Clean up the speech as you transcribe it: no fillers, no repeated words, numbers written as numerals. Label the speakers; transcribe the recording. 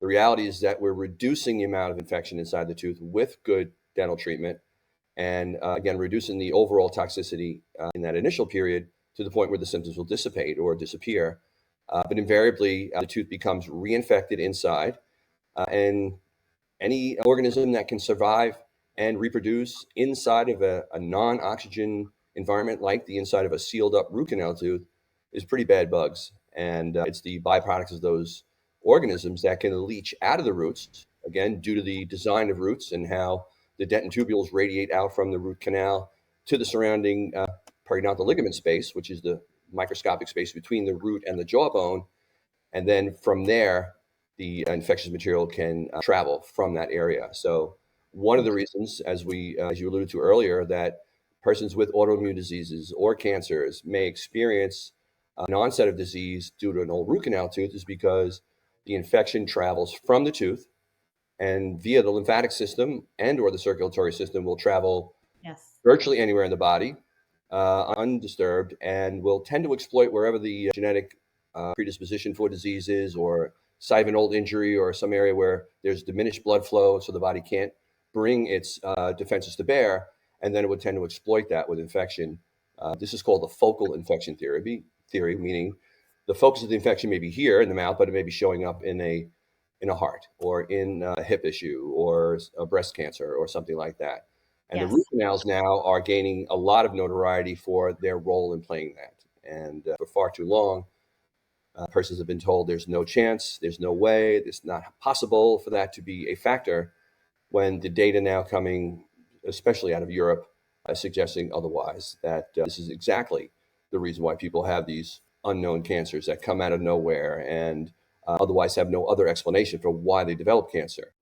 Speaker 1: The reality is that we're reducing the amount of infection inside the tooth with good dental treatment, and again, reducing the overall toxicity in that initial period to the point where the symptoms will dissipate or disappear. But invariably, the tooth becomes reinfected inside, and any organism that can survive and reproduce inside of a non-oxygen environment like the inside of a sealed up root canal tooth is pretty bad bugs. And it's the byproducts of those organisms that can leach out of the roots, again, due to the design of roots and how the dentin tubules radiate out from the root canal to the surrounding periodontal ligament space, which is the microscopic space between the root and the jawbone. And then from there, the infectious material can travel from that area. So one of the reasons, as you alluded to earlier, that persons with autoimmune diseases or cancers may experience an onset of disease due to an old root canal tooth is because the infection travels from the tooth and via the lymphatic system and or the circulatory system will travel
Speaker 2: Yes.
Speaker 1: virtually anywhere in the body, undisturbed, and will tend to exploit wherever the genetic predisposition for disease is, or site of an old injury, or some area where there's diminished blood flow, so the body can't bring its defenses to bear, and then it would tend to exploit that with infection. This is called the focal infection theory, meaning the focus of the infection may be here in the mouth, but it may be showing up in a heart or in a hip issue or a breast cancer or something like that. And the root
Speaker 2: Yes.
Speaker 1: canals now are gaining a lot of notoriety for their role in playing that. And for far too long, persons have been told there's no chance, there's no way, it's not possible for that to be a factor, when the data now coming, especially out of Europe, suggesting otherwise, that this is exactly the reason why people have these unknown cancers that come out of nowhere and otherwise have no other explanation for why they develop cancer.